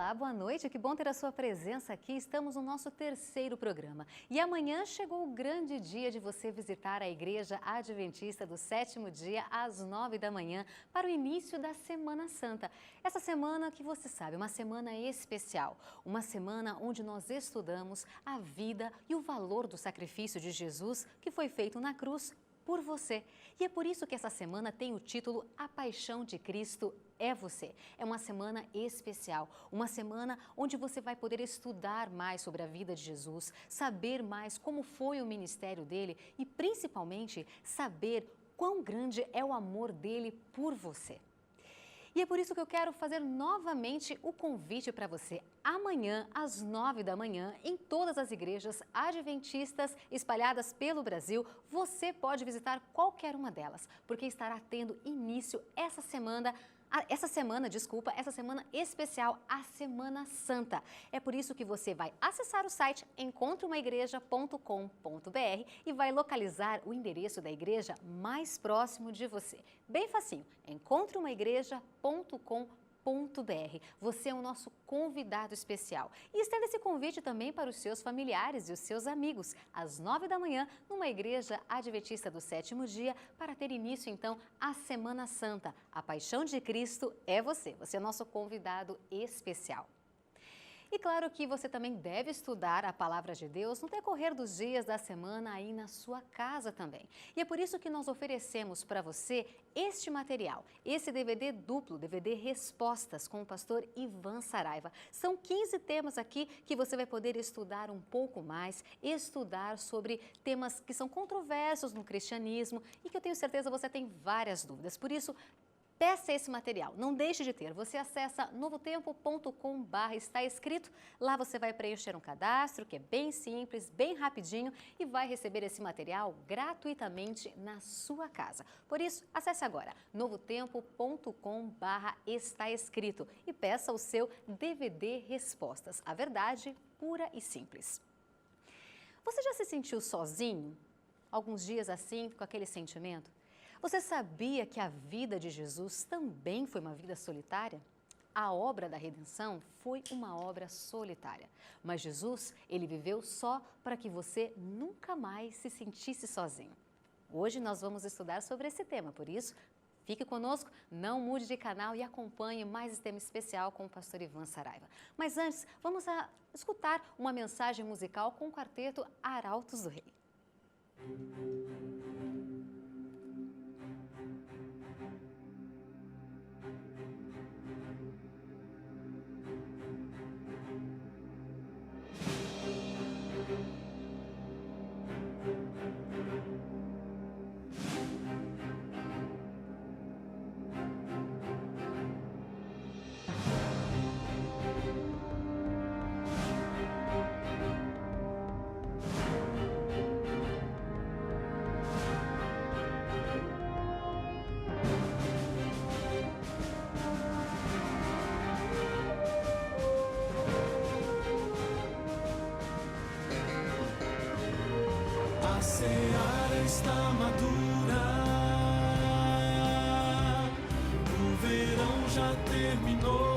Olá, boa noite, que bom ter a sua presença aqui. Estamos no nosso terceiro programa. E amanhã chegou o grande dia de você visitar a Igreja Adventista do Sétimo Dia, às 9 da manhã, para o início da Semana Santa. Essa semana que você sabe, uma semana especial. Uma semana onde nós estudamos a vida e o valor do sacrifício de Jesus que foi feito na cruz por você. E é por isso que essa semana tem o título A Paixão de Cristo é Você. É uma semana especial, uma semana onde você vai poder estudar mais sobre a vida de Jesus, saber mais como foi o ministério dele e principalmente saber quão grande é o amor dele por você. E é por isso que eu quero fazer novamente o convite para você. Amanhã, às 9 da manhã, em todas as igrejas adventistas espalhadas pelo Brasil, você pode visitar qualquer uma delas, porque estará tendo início essa semana especial, a Semana Santa. É por isso que você vai acessar o site encontreumaigreja.com.br e vai localizar o endereço da igreja mais próximo de você. Bem facinho, encontreumaigreja.com.br. Você é o nosso convidado especial. E estenda esse convite também para os seus familiares e os seus amigos, às 9 da manhã, numa igreja adventista do Sétimo Dia, para ter início, então, a Semana Santa. A Paixão de Cristo é você. Você é o nosso convidado especial. E claro que você também deve estudar a Palavra de Deus no decorrer dos dias da semana aí na sua casa também. E é por isso que nós oferecemos para você este material, esse DVD duplo, DVD Respostas com o pastor Ivan Saraiva. São 15 temas aqui que você vai poder estudar um pouco mais, estudar sobre temas que são controversos no cristianismo e que eu tenho certeza você tem várias dúvidas. Por isso, peça esse material, não deixe de ter. Você acessa novotempo.com/está escrito. Lá você vai preencher um cadastro que é bem simples, bem rapidinho e vai receber esse material gratuitamente na sua casa. Por isso, acesse agora novotempo.com/está escrito e peça o seu DVD Respostas. A verdade pura e simples. Você já se sentiu sozinho? Alguns dias assim, com aquele sentimento? Você sabia que a vida de Jesus também foi uma vida solitária? A obra da redenção foi uma obra solitária. Mas Jesus, ele viveu só para que você nunca mais se sentisse sozinho. Hoje nós vamos estudar sobre esse tema, por isso, fique conosco, não mude de canal e acompanhe mais esse tema especial com o pastor Ivan Saraiva. Mas antes, vamos escutar uma mensagem musical com o quarteto Arautos do Rei. A seara está madura, o verão já terminou.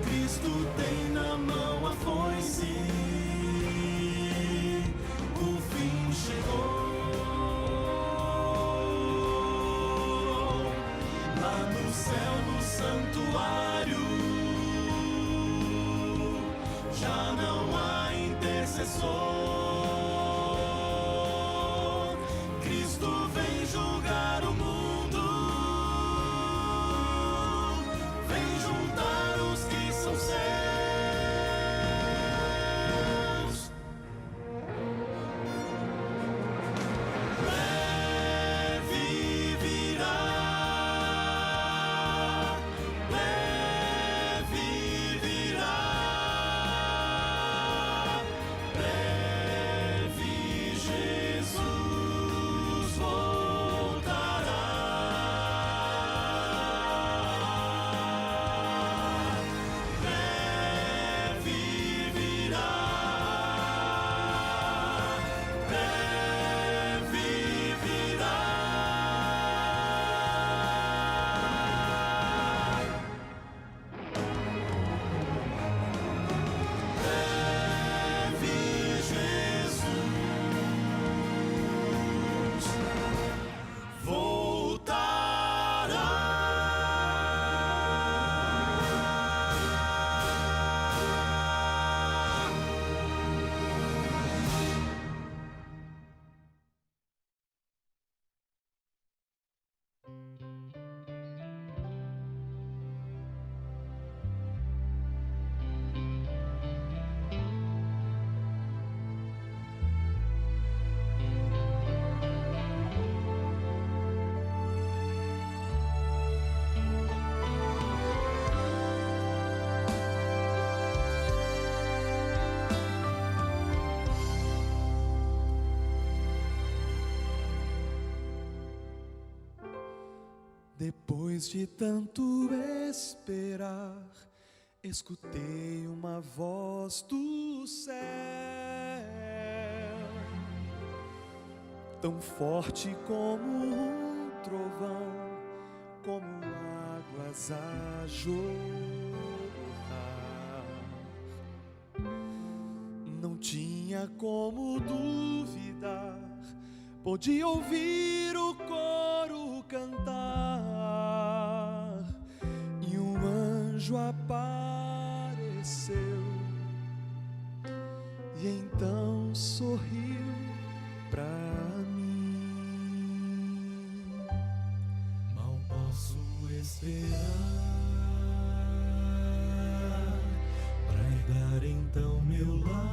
Cristo tem na mão a foice, o fim chegou. Lá no céu, no santuário, já não há intercessor. Cristo vem julgar o mundo, vem juntar os que são seus. Leve virá, leve virá. Jesus voltará. Depois de tanto esperar, escutei uma voz do céu, tão forte como um trovão, como águas a jorrar. Não tinha como duvidar, podia ouvir o coro cantar, e um anjo apareceu, e então sorriu pra mim. Mal posso esperar pra herdar então meu lar,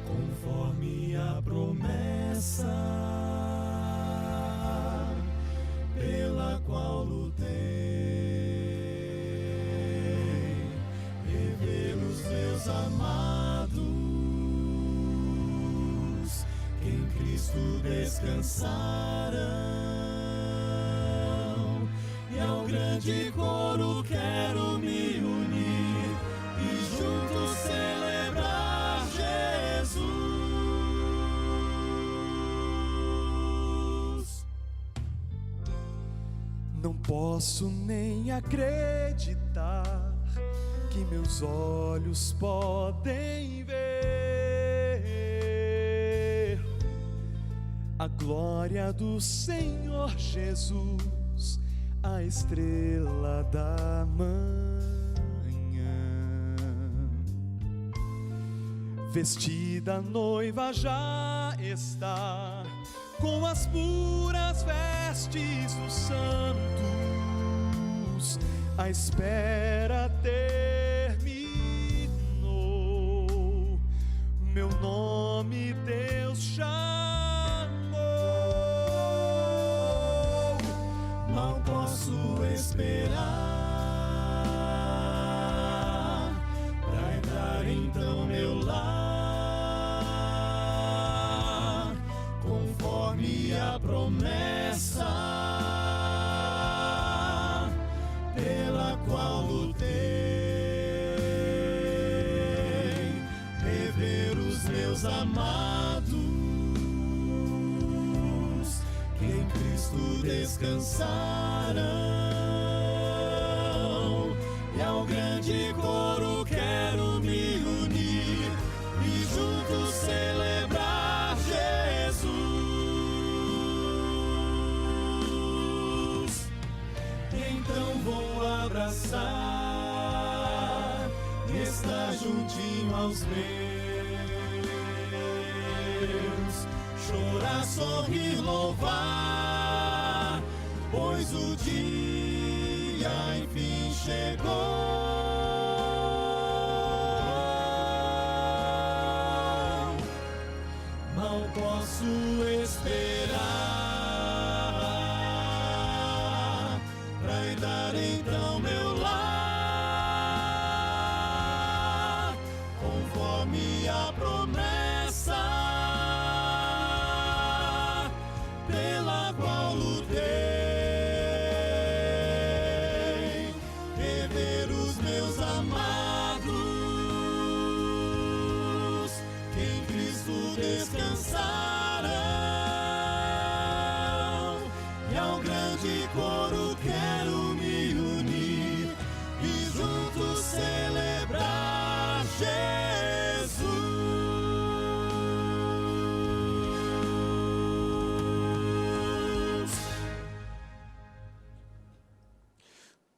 conforme a promessa pela qual lutei, rever os meus amados que em Cristo descansarão, e ao grande coro quero me unir e juntos celebrar Jesus. Não posso nem acreditar que meus olhos podem ver a glória do Senhor Jesus, a estrela da manhã. Vestida a noiva já está, com as puras vestes dos santos, a espera terminou, meu nome Deus chamou. Mal posso esperar pra entrar então meu lar, conforme a promessa pela qual lutei, rever os meus amados que em Cristo descansarão, e ao grande coro quero me unir e juntos celebrar Jesus. Então vou abraçar e estar juntinho aos meus, chorar, sorrir, louvar, pois o dia enfim chegou. Mal posso esperar pra herdar então meu lar, conforme a promessa pela qual lutei, rever os meus amados que em Cristo descansarão, e ao grande coro quero me unir e juntos celebrar Jesus.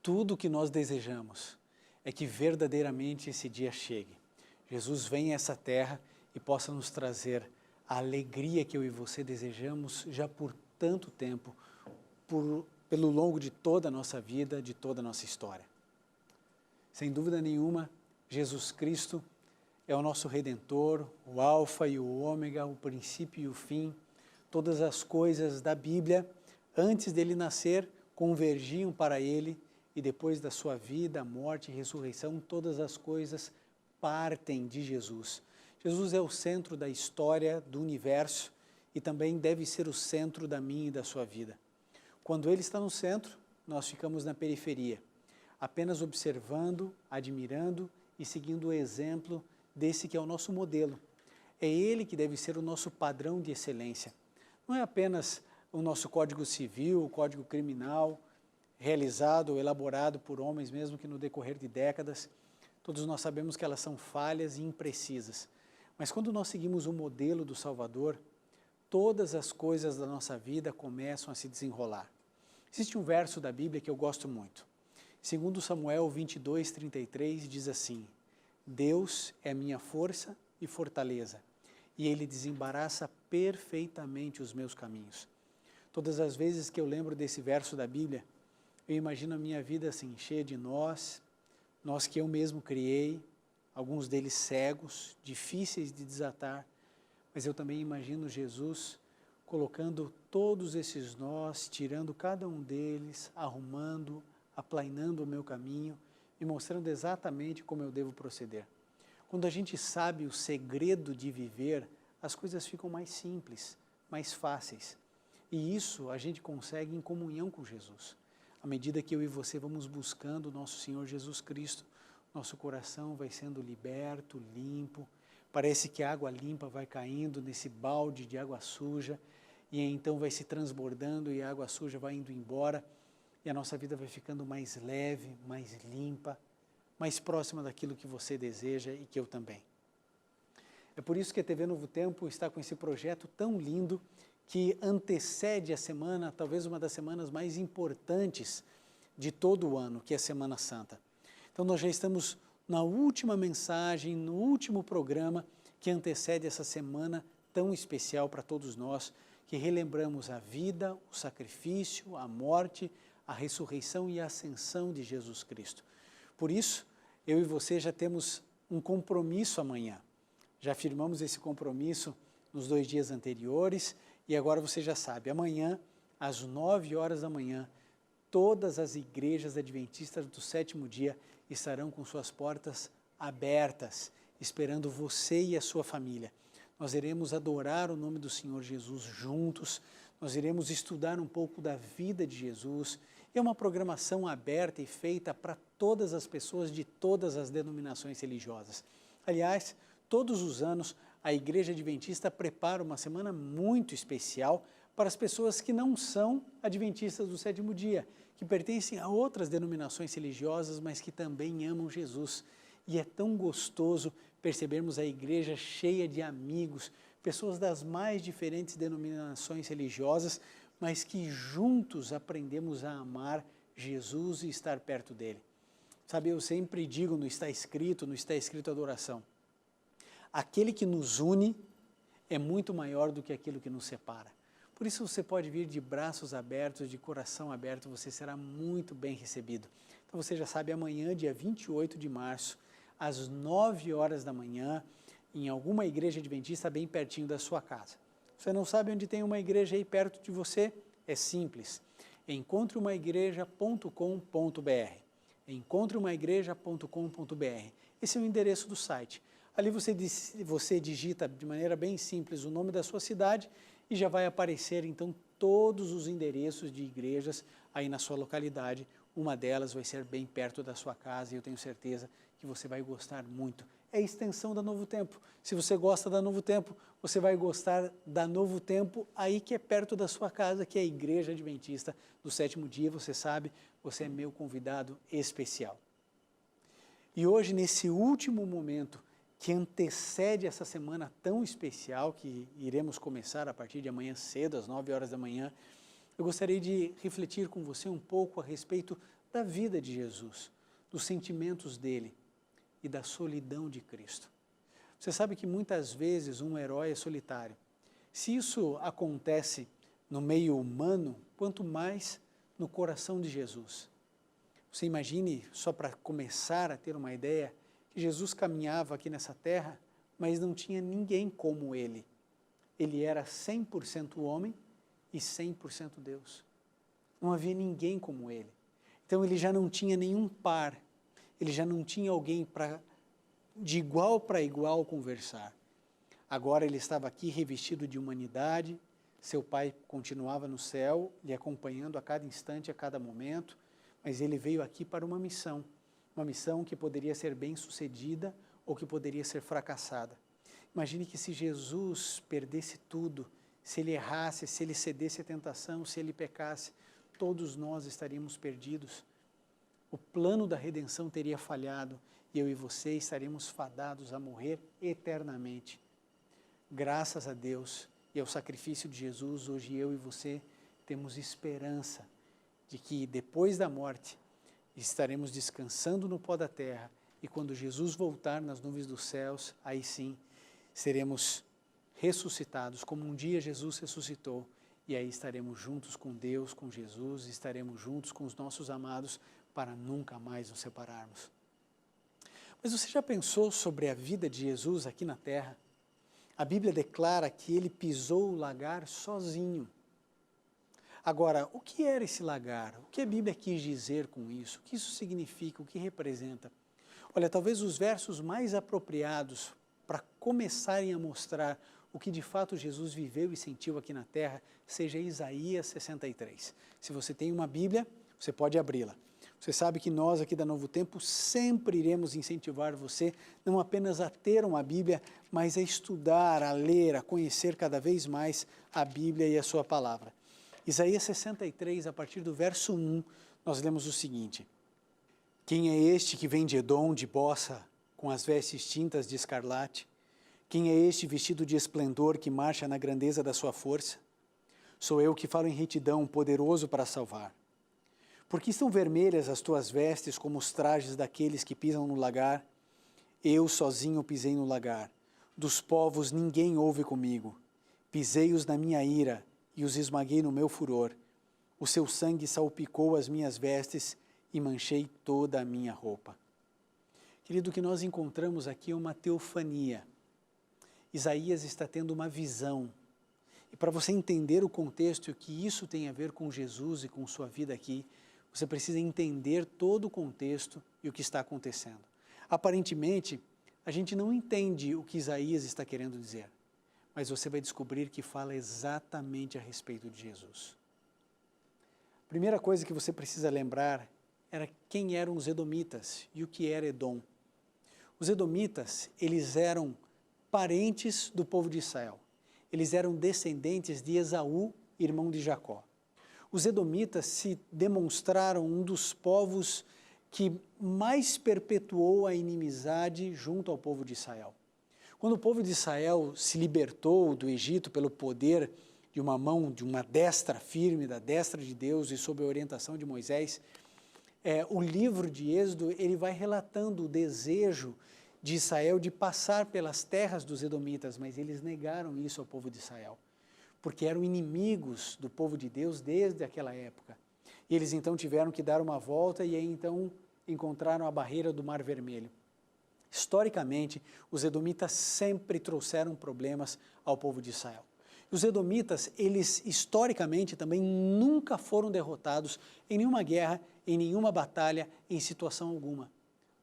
Tudo o que nós desejamos é que verdadeiramente esse dia chegue. Jesus venha a essa terra e possa nos trazer a alegria que eu e você desejamos já por tanto tempo, pelo longo de toda a nossa vida, de toda a nossa história. Sem dúvida nenhuma, Jesus Cristo é o nosso Redentor, o Alfa e o Ômega, o princípio e o fim. Todas as coisas da Bíblia, antes dele nascer, convergiam para ele, e depois da sua vida, morte e ressurreição, todas as coisas partem de Jesus. Jesus é o centro da história do universo e também deve ser o centro da minha e da sua vida. Quando Ele está no centro, nós ficamos na periferia, apenas observando, admirando e seguindo o exemplo desse que é o nosso modelo. É Ele que deve ser o nosso padrão de excelência. Não é apenas o nosso Código Civil, o Código Criminal, realizado ou elaborado por homens, mesmo que no decorrer de décadas. Todos nós sabemos que elas são falhas e imprecisas. Mas quando nós seguimos o modelo do Salvador, todas as coisas da nossa vida começam a se desenrolar. Existe um verso da Bíblia que eu gosto muito. Segundo Samuel 22:33 diz assim: Deus é minha força e fortaleza, e Ele desembaraça perfeitamente os meus caminhos. Todas as vezes que eu lembro desse verso da Bíblia, eu imagino a minha vida assim, cheia de nós que eu mesmo criei, alguns deles cegos, difíceis de desatar, mas eu também imagino Jesus colocando todos esses nós, tirando cada um deles, arrumando, aplainando o meu caminho e mostrando exatamente como eu devo proceder. Quando a gente sabe o segredo de viver, as coisas ficam mais simples, mais fáceis. E isso a gente consegue em comunhão com Jesus. À medida que eu e você vamos buscando o nosso Senhor Jesus Cristo, nosso coração vai sendo liberto, limpo. Parece que a água limpa vai caindo nesse balde de água suja e então vai se transbordando e a água suja vai indo embora e a nossa vida vai ficando mais leve, mais limpa, mais próxima daquilo que você deseja e que eu também. É por isso que a TV Novo Tempo está com esse projeto tão lindo que antecede a semana, talvez uma das semanas mais importantes de todo o ano, que é a Semana Santa. Então nós já estamos na última mensagem, no último programa que antecede essa semana tão especial para todos nós, que relembramos a vida, o sacrifício, a morte, a ressurreição e a ascensão de Jesus Cristo. Por isso, eu e você já temos um compromisso amanhã. Já firmamos esse compromisso nos 2 dias anteriores e agora você já sabe, amanhã, às 9 horas da manhã, todas as igrejas adventistas do 7º dia estarão com suas portas abertas, esperando você e a sua família. Nós iremos adorar o nome do Senhor Jesus juntos, nós iremos estudar um pouco da vida de Jesus. É uma programação aberta e feita para todas as pessoas de todas as denominações religiosas. Aliás, todos os anos a Igreja Adventista prepara uma semana muito especial para as pessoas que não são adventistas do 7º dia, que pertencem a outras denominações religiosas, mas que também amam Jesus. E é tão gostoso percebermos a igreja cheia de amigos, pessoas das mais diferentes denominações religiosas, mas que juntos aprendemos a amar Jesus e estar perto dele. Sabe, eu sempre digo no Está Escrito Adoração, aquele que nos une é muito maior do que aquilo que nos separa. Por isso você pode vir de braços abertos, de coração aberto, você será muito bem recebido. Então você já sabe, amanhã, dia 28 de março, às 9 horas da manhã, em alguma igreja adventista bem pertinho da sua casa. Você não sabe onde tem uma igreja aí perto de você? É simples. encontreumaigreja.com.br. encontreumaigreja.com.br. Esse é o endereço do site. Ali você digita de maneira bem simples o nome da sua cidade e já vai aparecer então todos os endereços de igrejas aí na sua localidade. Uma delas vai ser bem perto da sua casa e eu tenho certeza que você vai gostar muito. É a extensão da Novo Tempo. Se você gosta da Novo Tempo, você vai gostar da Novo Tempo aí que é perto da sua casa, que é a Igreja Adventista do 7º dia. Você sabe, você é meu convidado especial. E hoje, nesse último momento que antecede essa semana tão especial que iremos começar a partir de amanhã cedo, às 9 horas da manhã, eu gostaria de refletir com você um pouco a respeito da vida de Jesus, dos sentimentos dele e da solidão de Cristo. Você sabe que muitas vezes um herói é solitário. Se isso acontece no meio humano, quanto mais no coração de Jesus. Você imagine, só para começar a ter uma ideia, que Jesus caminhava aqui nessa terra, mas não tinha ninguém como ele. Ele era 100% homem e 100% Deus. Não havia ninguém como ele. Então ele já não tinha nenhum par, ele já não tinha alguém para de igual para igual conversar. Agora ele estava aqui revestido de humanidade, seu pai continuava no céu, lhe acompanhando a cada instante, a cada momento, mas ele veio aqui para uma missão que poderia ser bem-sucedida ou que poderia ser fracassada. Imagine que se Jesus perdesse tudo, se ele errasse, se ele cedesse à tentação, se ele pecasse, todos nós estaríamos perdidos. O plano da redenção teria falhado e eu e você estaríamos fadados a morrer eternamente. Graças a Deus e ao sacrifício de Jesus, hoje eu e você temos esperança de que depois da morte estaremos descansando no pó da terra e quando Jesus voltar nas nuvens dos céus, aí sim seremos ressuscitados como um dia Jesus ressuscitou e aí estaremos juntos com Deus, com Jesus, estaremos juntos com os nossos amados para nunca mais nos separarmos. Mas você já pensou sobre a vida de Jesus aqui na terra? A Bíblia declara que ele pisou o lagar sozinho. Agora, o que era esse lagar? O que a Bíblia quis dizer com isso? O que isso significa? O que representa? Olha, talvez os versos mais apropriados para começarem a mostrar o que de fato Jesus viveu e sentiu aqui na terra seja Isaías 63. Se você tem uma Bíblia, você pode abri-la. Você sabe que nós aqui da Novo Tempo sempre iremos incentivar você não apenas a ter uma Bíblia, mas a estudar, a ler, a conhecer cada vez mais a Bíblia e a sua palavra. Isaías 63, a partir do verso 1, nós lemos o seguinte: Quem é este que vem de Edom, de Bossa, com as vestes tintas de escarlate? Quem é este vestido de esplendor que marcha na grandeza da sua força? Sou eu que falo em retidão, poderoso para salvar. Porque estão vermelhas as tuas vestes como os trajes daqueles que pisam no lagar? Eu sozinho pisei no lagar. Dos povos ninguém ouve comigo. Pisei-os na minha ira e os esmaguei no meu furor. O seu sangue salpicou as minhas vestes e manchei toda a minha roupa. Querido, o que nós encontramos aqui é uma teofania. Isaías está tendo uma visão. E para você entender o contexto e o que isso tem a ver com Jesus e com sua vida aqui, você precisa entender todo o contexto e o que está acontecendo. Aparentemente, a gente não entende o que Isaías está querendo dizer, mas você vai descobrir que fala exatamente a respeito de Jesus. A primeira coisa que você precisa lembrar era quem eram os edomitas e o que era Edom. Os edomitas, eles eram parentes do povo de Israel. Eles eram descendentes de Esaú, irmão de Jacó. Os edomitas se demonstraram um dos povos que mais perpetuou a inimizade junto ao povo de Israel. Quando o povo de Israel se libertou do Egito pelo poder de uma mão, de uma destra firme, da destra de Deus e sob a orientação de Moisés, o livro de Êxodo ele vai relatando o desejo de Israel de passar pelas terras dos edomitas, mas eles negaram isso ao povo de Israel, porque eram inimigos do povo de Deus desde aquela época. E eles então tiveram que dar uma volta e aí então encontraram a barreira do Mar Vermelho. Historicamente, os edomitas sempre trouxeram problemas ao povo de Israel. Os edomitas, eles historicamente também nunca foram derrotados em nenhuma guerra, em nenhuma batalha, em situação alguma.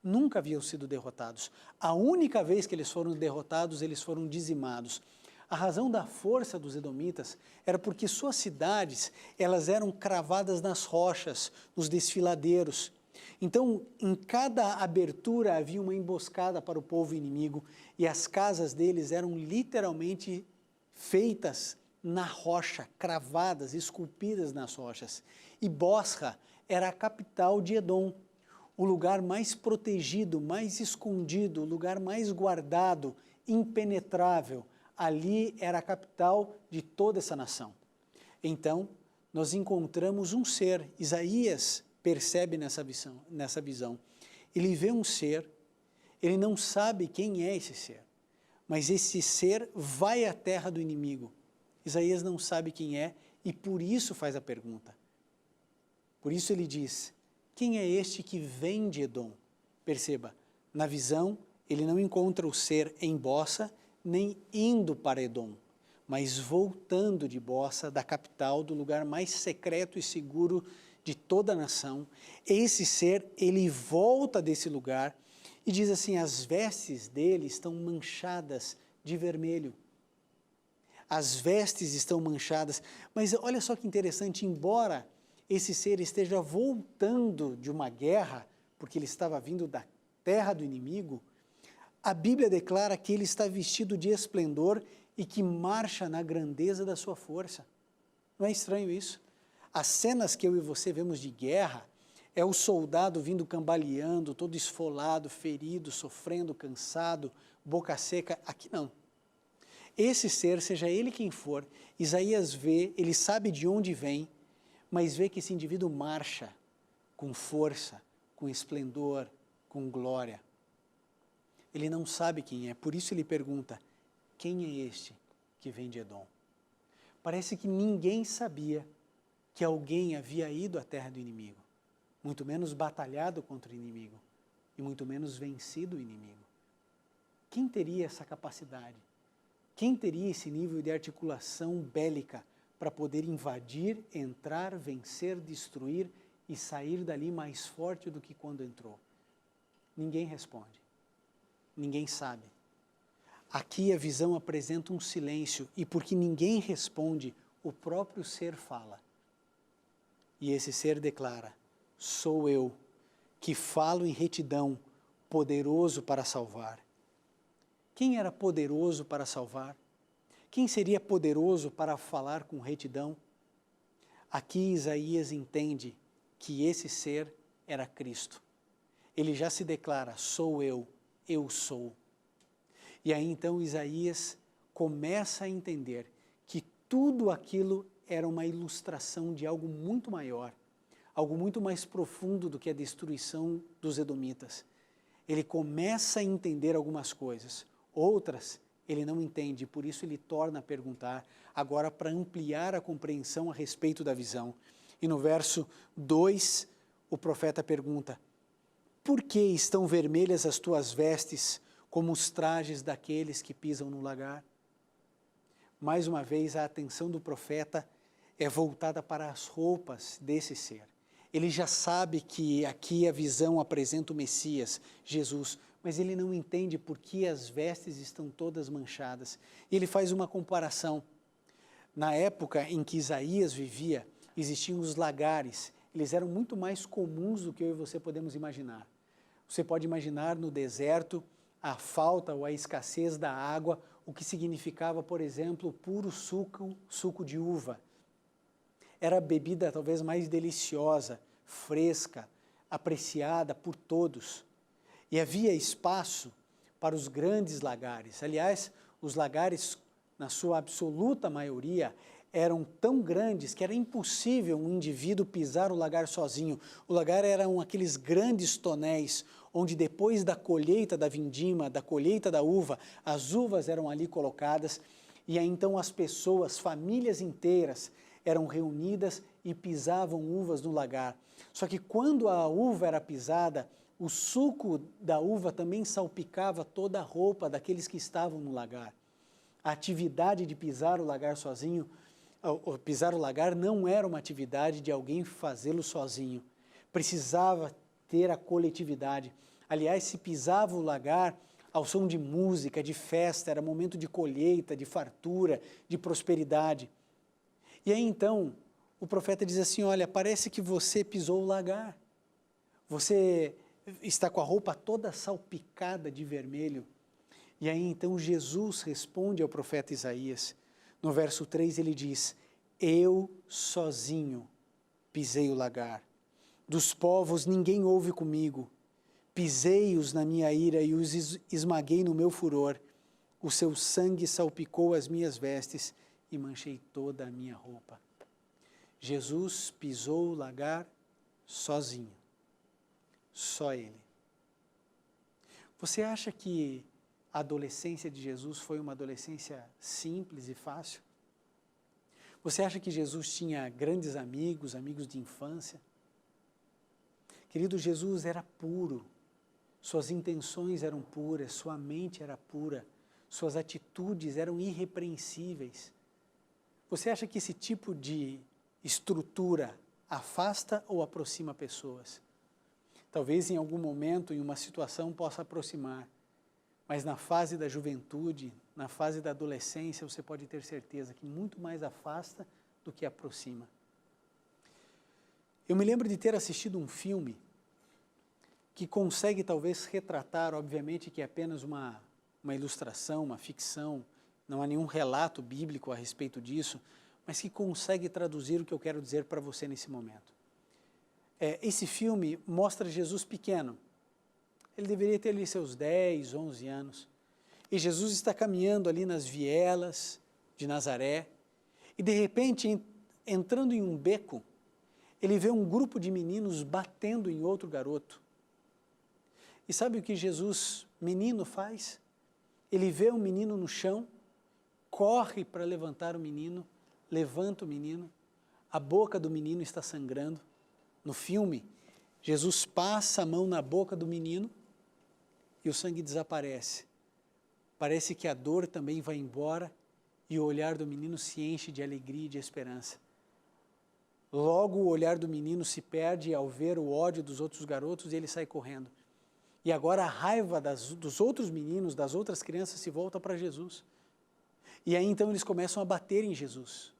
Nunca haviam sido derrotados. A única vez que eles foram derrotados, eles foram dizimados. A razão da força dos edomitas era porque suas cidades, elas eram cravadas nas rochas, nos desfiladeiros. Então, em cada abertura havia uma emboscada para o povo inimigo e as casas deles eram literalmente feitas na rocha, cravadas, esculpidas nas rochas. E Bosra era a capital de Edom, o lugar mais protegido, mais escondido, o lugar mais guardado, impenetrável. Ali era a capital de toda essa nação. Então, nós encontramos um ser, Isaías percebe nessa visão. Ele vê um ser, ele não sabe quem é esse ser, mas esse ser vai à terra do inimigo. Isaías não sabe quem é e por isso faz a pergunta. Por isso ele diz, quem é este que vem de Edom? Perceba, na visão ele não encontra o ser em Bossa, nem indo para Edom, mas voltando de Bossa, da capital, do lugar mais secreto e seguro de toda a nação. Esse ser, ele volta desse lugar e diz assim, as vestes dele estão manchadas de vermelho. As vestes estão manchadas, mas olha só que interessante, embora esse ser esteja voltando de uma guerra, porque ele estava vindo da terra do inimigo, a Bíblia declara que ele está vestido de esplendor e que marcha na grandeza da sua força. Não é estranho isso? As cenas que eu e você vemos de guerra, é o soldado vindo cambaleando, todo esfolado, ferido, sofrendo, cansado, boca seca. Aqui não. Esse ser, seja ele quem for, Isaías vê, ele sabe de onde vem, mas vê que esse indivíduo marcha com força, com esplendor, com glória. Ele não sabe quem é, por isso ele pergunta, quem é este que vem de Edom? Parece que ninguém sabia que alguém havia ido à terra do inimigo, muito menos batalhado contra o inimigo, e muito menos vencido o inimigo. Quem teria essa capacidade? Quem teria esse nível de articulação bélica para poder invadir, entrar, vencer, destruir e sair dali mais forte do que quando entrou? Ninguém responde. Ninguém sabe. Aqui a visão apresenta um silêncio e porque ninguém responde, o próprio ser fala. E esse ser declara, sou eu que falo em retidão, poderoso para salvar. Quem era poderoso para salvar? Quem seria poderoso para falar com retidão? Aqui Isaías entende que esse ser era Cristo. Ele já se declara, sou eu sou. E aí então Isaías começa a entender que tudo aquilo era uma ilustração de algo muito maior, algo muito mais profundo do que a destruição dos edomitas. Ele começa a entender algumas coisas, outras ele não entende, por isso ele torna a perguntar, agora para ampliar a compreensão a respeito da visão. E no verso 2, o profeta pergunta, por que estão vermelhas as tuas vestes, como os trajes daqueles que pisam no lagar? Mais uma vez, a atenção do profeta é voltada para as roupas desse ser. Ele já sabe que aqui a visão apresenta o Messias, Jesus, mas ele não entende por que as vestes estão todas manchadas. E ele faz uma comparação. Na época em que Isaías vivia, existiam os lagares. Eles eram muito mais comuns do que eu e você podemos imaginar. Você pode imaginar no deserto a falta ou a escassez da água, o que significava, por exemplo, puro suco de uva. Era a bebida talvez mais deliciosa, fresca, apreciada por todos. E havia espaço para os grandes lagares. Aliás, os lagares, na sua absoluta maioria, eram tão grandes que era impossível um indivíduo pisar o lagar sozinho. O lagar eram aqueles grandes tonéis, onde depois da colheita da vindima, da colheita da uva, as uvas eram ali colocadas, e aí então as pessoas, famílias inteiras, eram reunidas e pisavam uvas no lagar. Só que quando a uva era pisada, o suco da uva também salpicava toda a roupa daqueles que estavam no lagar. A atividade de pisar o lagar sozinho, pisar o lagar não era uma atividade de alguém fazê-lo sozinho. Precisava ter a coletividade. Aliás, se pisava o lagar ao som de música, de festa, era momento de colheita, de fartura, de prosperidade. E aí então, o profeta diz assim, olha, parece que você pisou o lagar. Você está com a roupa toda salpicada de vermelho. E aí então Jesus responde ao profeta Isaías. No verso 3 ele diz, eu sozinho pisei o lagar. Dos povos ninguém houve comigo. Pisei-os na minha ira e os esmaguei no meu furor. O seu sangue salpicou as minhas vestes e manchei toda a minha roupa. Jesus pisou o lagar sozinho. Só ele. Você acha que a adolescência de Jesus foi uma adolescência simples e fácil? Você acha que Jesus tinha grandes amigos, amigos de infância? Querido, Jesus era puro, suas intenções eram puras, sua mente era pura, suas atitudes eram irrepreensíveis. Você acha que esse tipo de estrutura afasta ou aproxima pessoas? Talvez em algum momento, em uma situação, possa aproximar, Mas na fase da juventude, na fase da adolescência, você pode ter certeza que muito mais afasta do que aproxima. Eu me lembro de ter assistido um filme que consegue talvez retratar, obviamente que é apenas uma ilustração, uma ficção, não há nenhum relato bíblico a respeito disso, mas que consegue traduzir o que eu quero dizer para você nesse momento. Esse filme mostra Jesus pequeno. Ele deveria ter ali seus 10, 11 anos. E Jesus está caminhando ali nas vielas de Nazaré. E de repente, entrando em um beco, ele vê um grupo de meninos batendo em outro garoto. E sabe o que Jesus, menino, faz? Ele vê um menino no chão, corre para levantar o menino, levanta o menino, a boca do menino está sangrando. No filme, Jesus passa a mão na boca do menino e o sangue desaparece. Parece que a dor também vai embora e o olhar do menino se enche de alegria e de esperança. Logo o olhar do menino se perde ao ver o ódio dos outros garotos e ele sai correndo. E agora a raiva dos outros meninos, das outras crianças se volta para Jesus. E aí então eles começam a bater em Jesus.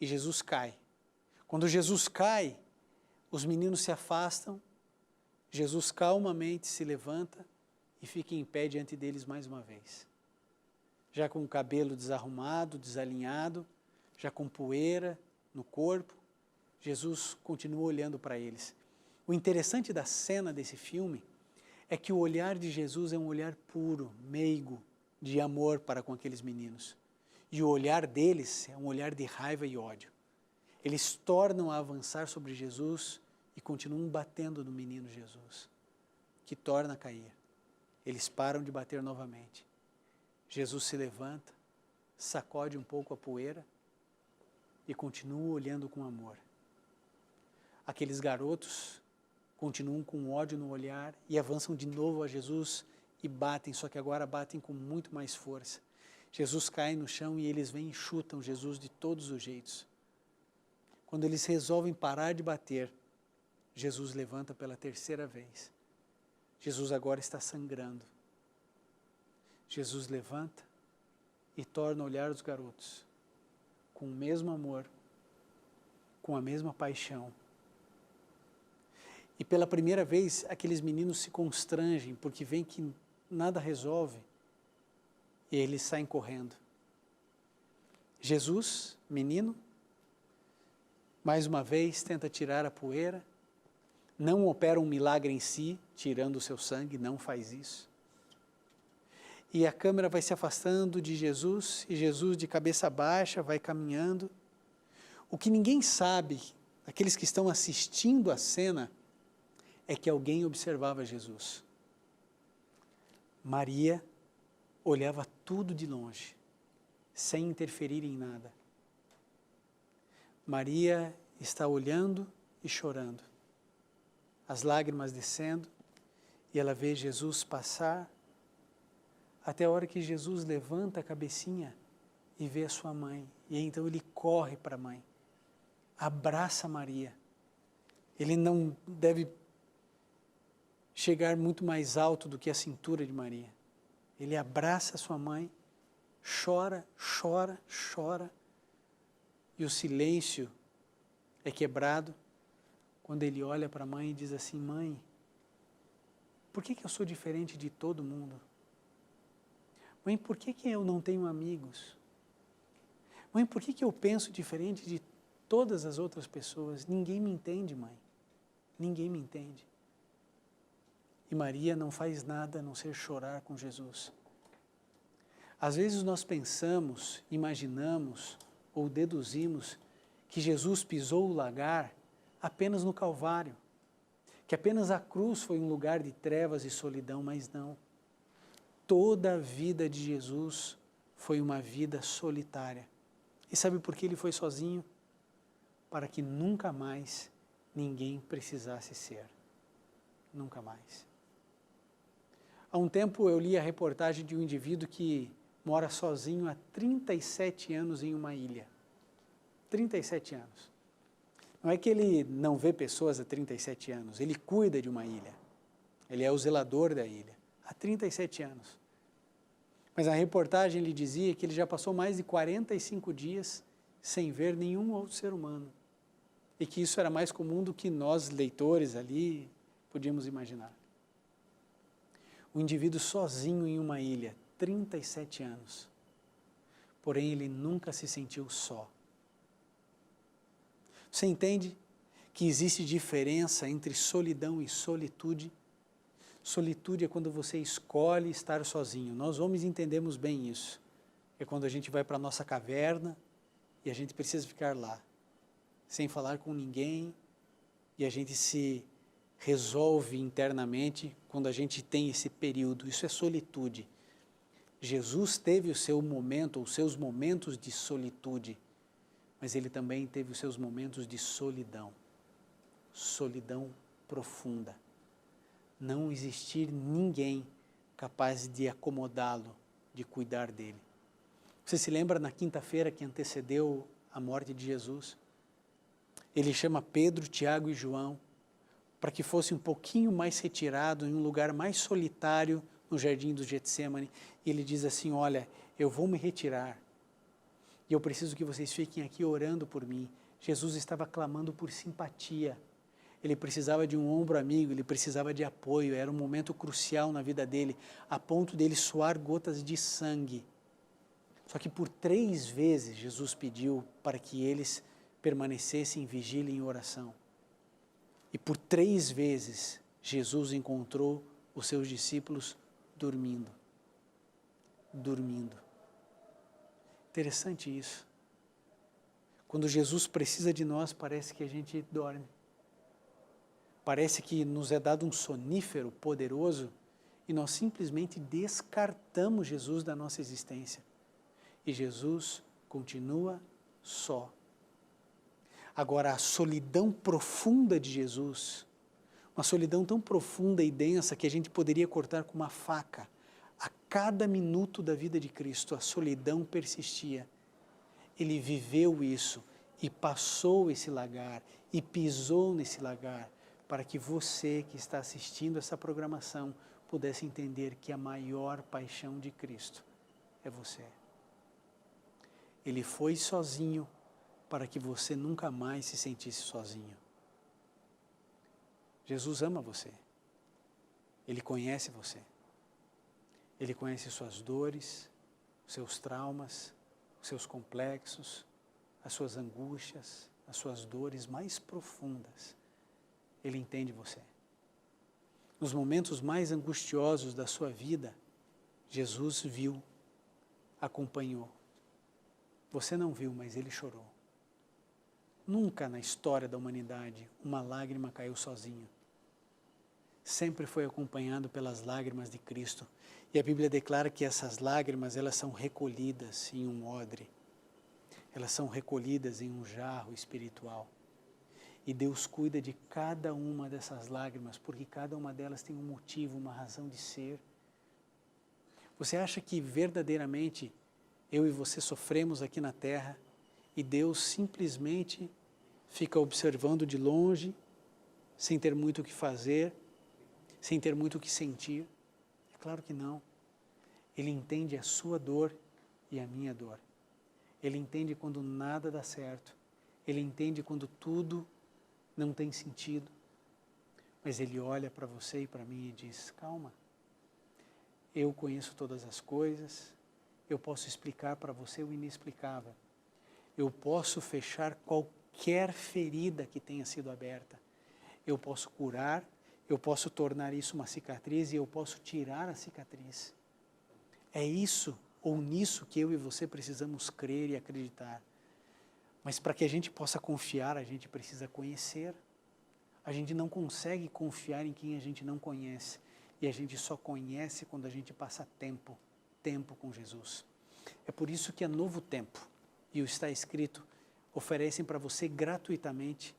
E Jesus cai. Quando Jesus cai, os meninos se afastam, Jesus calmamente se levanta e fica em pé diante deles mais uma vez. Já com o cabelo desarrumado, desalinhado, já com poeira no corpo, Jesus continua olhando para eles. O interessante da cena desse filme é que o olhar de Jesus é um olhar puro, meigo, de amor para com aqueles meninos. E o olhar deles é um olhar de raiva e ódio. Eles tornam a avançar sobre Jesus e continuam batendo no menino Jesus, que torna a cair. Eles param de bater novamente. Jesus se levanta, sacode um pouco a poeira e continua olhando com amor. Aqueles garotos continuam com ódio no olhar e avançam de novo a Jesus e batem, só que agora batem com muito mais força. Jesus cai no chão e eles vêm e chutam Jesus de todos os jeitos. Quando eles resolvem parar de bater, Jesus levanta pela terceira vez. Jesus agora está sangrando. Jesus levanta e torna a olhar os garotos com o mesmo amor, com a mesma paixão. E pela primeira vez, aqueles meninos se constrangem, porque veem que nada resolve, e eles saem correndo. Jesus, menino, mais uma vez tenta tirar a poeira, não opera um milagre em si, tirando o seu sangue, não faz isso. E a câmera vai se afastando de Jesus, e Jesus de cabeça baixa vai caminhando. O que ninguém sabe, aqueles que estão assistindo a cena, é que alguém observava Jesus. Maria olhava tudo de longe, sem interferir em nada. Maria está olhando e chorando, as lágrimas descendo, e ela vê Jesus passar, até a hora que Jesus levanta a cabecinha e vê a sua mãe, e então ele corre para a mãe, abraça Maria. Ele não deve chegar muito mais alto do que a cintura de Maria. Ele abraça a sua mãe, chora, chora, chora, e o silêncio é quebrado quando ele olha para a mãe e diz assim: mãe, por que eu sou diferente de todo mundo? Mãe, por que eu não tenho amigos? Mãe, por que eu penso diferente de todas as outras pessoas? Ninguém me entende, mãe. Ninguém me entende. E Maria não faz nada a não ser chorar com Jesus. Às vezes nós pensamos, imaginamos ou deduzimos que Jesus pisou o lagar apenas no Calvário, que apenas a cruz foi um lugar de trevas e solidão, mas não. Toda a vida de Jesus foi uma vida solitária. E sabe por que ele foi sozinho? Para que nunca mais ninguém precisasse ser. Nunca mais. Há um tempo eu li a reportagem de um indivíduo que mora sozinho há 37 anos em uma ilha. 37 anos. Não é que ele não vê pessoas há 37 anos, ele cuida de uma ilha. Ele é o zelador da ilha, há 37 anos. Mas na reportagem ele dizia que ele já passou mais de 45 dias sem ver nenhum outro ser humano. E que isso era mais comum do que nós, leitores ali, podíamos imaginar. O indivíduo sozinho em uma ilha, 37 anos. Porém, ele nunca se sentiu só. Você entende que existe diferença entre solidão e solitude? Solitude é quando você escolhe estar sozinho. Nós homens entendemos bem isso. É quando a gente vai para a nossa caverna e a gente precisa ficar lá, sem falar com ninguém, e a gente se resolve internamente quando a gente tem esse período. Isso é solitude. Jesus teve o seu momento, os seus momentos de solitude, mas ele também teve os seus momentos de solidão. Solidão profunda. Não existir ninguém capaz de acomodá-lo, de cuidar dele. Você se lembra na quinta-feira que antecedeu a morte de Jesus? Ele chama Pedro, Tiago e João para que fosse um pouquinho mais retirado, em um lugar mais solitário, no jardim do Getsemane. E ele diz assim, olha, eu vou me retirar e eu preciso que vocês fiquem aqui orando por mim. Jesus estava clamando por simpatia. Ele precisava de um ombro amigo, ele precisava de apoio, era um momento crucial na vida dele, a ponto dele suar gotas de sangue. Só que por 3 vezes Jesus pediu para que eles permanecessem em vigília e em oração. E por 3 vezes Jesus encontrou os seus discípulos dormindo. Dormindo. Interessante isso. Quando Jesus precisa de nós, parece que a gente dorme. Parece que nos é dado um sonífero poderoso e nós simplesmente descartamos Jesus da nossa existência. E Jesus continua só. Agora, a solidão profunda de Jesus, uma solidão tão profunda e densa que a gente poderia cortar com uma faca, a cada minuto da vida de Cristo, a solidão persistia. Ele viveu isso e passou esse lagar e pisou nesse lagar, para que você que está assistindo essa programação pudesse entender que a maior paixão de Cristo é você. Ele foi sozinho para que você nunca mais se sentisse sozinho. Jesus ama você. Ele conhece você. Ele conhece suas dores, seus traumas, os seus complexos, as suas angústias, as suas dores mais profundas. Ele entende você. Nos momentos mais angustiosos da sua vida, Jesus viu, acompanhou. Você não viu, mas ele chorou. Nunca na história da humanidade uma lágrima caiu sozinho. Sempre foi acompanhado pelas lágrimas de Cristo. E a Bíblia declara que essas lágrimas, elas são recolhidas em um odre. Elas são recolhidas em um jarro espiritual. E Deus cuida de cada uma dessas lágrimas, porque cada uma delas tem um motivo, uma razão de ser. Você acha que verdadeiramente eu e você sofremos aqui na terra e Deus simplesmente fica observando de longe, sem ter muito o que fazer, sem ter muito o que sentir? É claro que não. Ele entende a sua dor e a minha dor. Ele entende quando nada dá certo. Ele entende quando tudo não tem sentido. Mas Ele olha para você e para mim e diz, calma, eu conheço todas as coisas, eu posso explicar para você o inexplicável. Eu posso fechar qualquer ferida que tenha sido aberta. Eu posso curar, eu posso tornar isso uma cicatriz e eu posso tirar a cicatriz. É isso ou nisso que eu e você precisamos crer e acreditar. Mas para que a gente possa confiar, a gente precisa conhecer. A gente não consegue confiar em quem a gente não conhece. E a gente só conhece quando a gente passa tempo com Jesus. É por isso que a Novo Tempo e o Está Escrito oferecem para você gratuitamente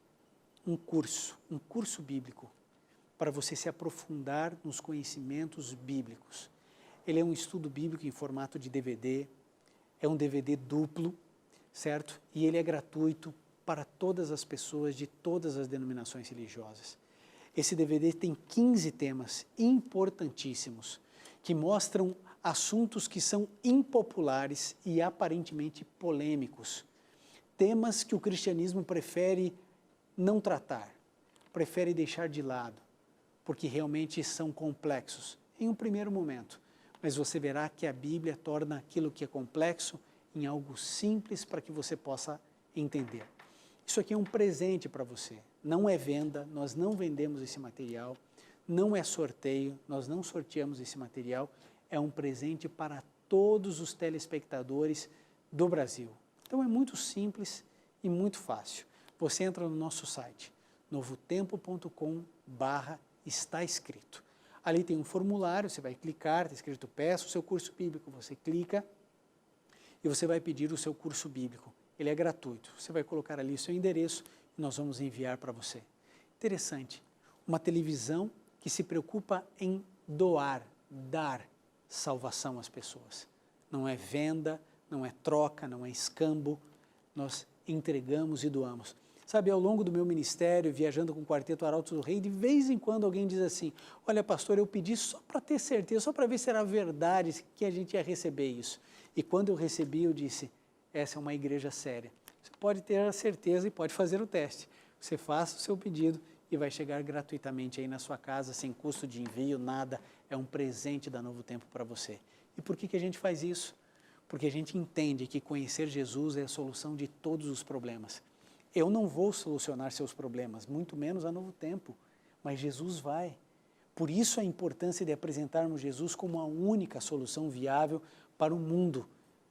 um curso bíblico, para você se aprofundar nos conhecimentos bíblicos. Ele é um estudo bíblico em formato de DVD, é um DVD duplo, certo? E ele é gratuito para todas as pessoas de todas as denominações religiosas. Esse DVD tem 15 temas importantíssimos que mostram assuntos que são impopulares e aparentemente polêmicos, temas que o cristianismo prefere não tratar, prefere deixar de lado, porque realmente são complexos em um primeiro momento, mas você verá que a Bíblia torna aquilo que é complexo em algo simples para que você possa entender. Isso aqui é um presente para você, não é venda, nós não vendemos esse material, não é sorteio, nós não sorteamos esse material, é um presente para todos os telespectadores do Brasil. Então é muito simples e muito fácil. Você entra no nosso site, novotempo.com/está escrito. Ali tem um formulário, você vai clicar, está escrito peça o seu curso bíblico, você clica e você vai pedir o seu curso bíblico. Ele é gratuito, você vai colocar ali o seu endereço e nós vamos enviar para você. Interessante, uma televisão que se preocupa em doar, dar salvação às pessoas. Não é venda, não é troca, não é escambo, nós entregamos e doamos. Sabe, ao longo do meu ministério, viajando com o Quarteto Arautos do Rei, de vez em quando alguém diz assim, olha pastor, eu pedi só para ter certeza, só para ver se era verdade que a gente ia receber isso. E quando eu recebi, eu disse, essa é uma igreja séria. Você pode ter a certeza e pode fazer o teste. Você faça o seu pedido e vai chegar gratuitamente aí na sua casa, sem custo de envio, nada. É um presente da Novo Tempo para você. E por que a gente faz isso? Porque a gente entende que conhecer Jesus é a solução de todos os problemas. Eu não vou solucionar seus problemas, muito menos a Novo Tempo, mas Jesus vai. Por isso a importância de apresentarmos Jesus como a única solução viável para o mundo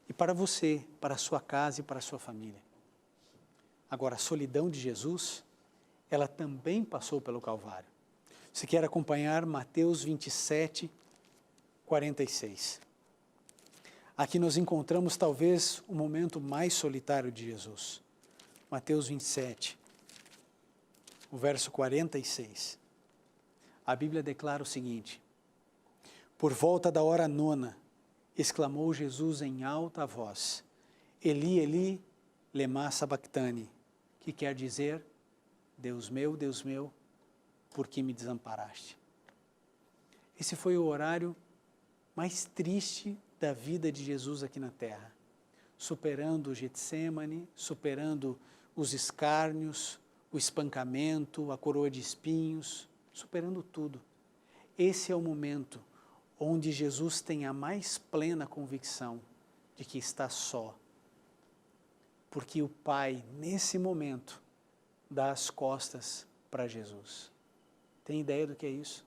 e para você, para a sua casa e para a sua família. Agora, a solidão de Jesus, ela também passou pelo Calvário. Você quer acompanhar Mateus 27, 46. Aqui nós encontramos talvez o momento mais solitário de Jesus. Mateus 27, o verso 46. A Bíblia declara o seguinte, por volta da hora 9, exclamou Jesus em alta voz, Eli, Eli, lema sabachthani, que quer dizer, Deus meu, por que me desamparaste? Esse foi o horário mais triste da vida de Jesus aqui na terra, superando o Getsêmani, superando os escárnios, o espancamento, a coroa de espinhos, superando tudo. Esse é o momento onde Jesus tem a mais plena convicção de que está só, porque o Pai, nesse momento, dá as costas para Jesus. Tem ideia do que é isso?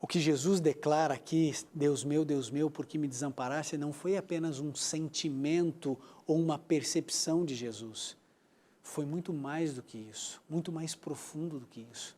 O que Jesus declara aqui, Deus meu, por que me desamparaste, não foi apenas um sentimento ou uma percepção de Jesus. Foi muito mais do que isso, muito mais profundo do que isso.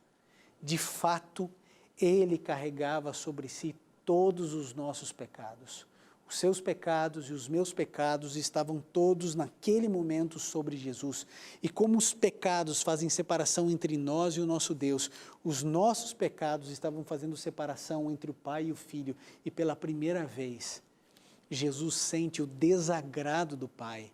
De fato, Ele carregava sobre si todos os nossos pecados. Os seus pecados e os meus pecados estavam todos naquele momento sobre Jesus. E como os pecados fazem separação entre nós e o nosso Deus, os nossos pecados estavam fazendo separação entre o Pai e o Filho. E pela primeira vez, Jesus sente o desagrado do Pai.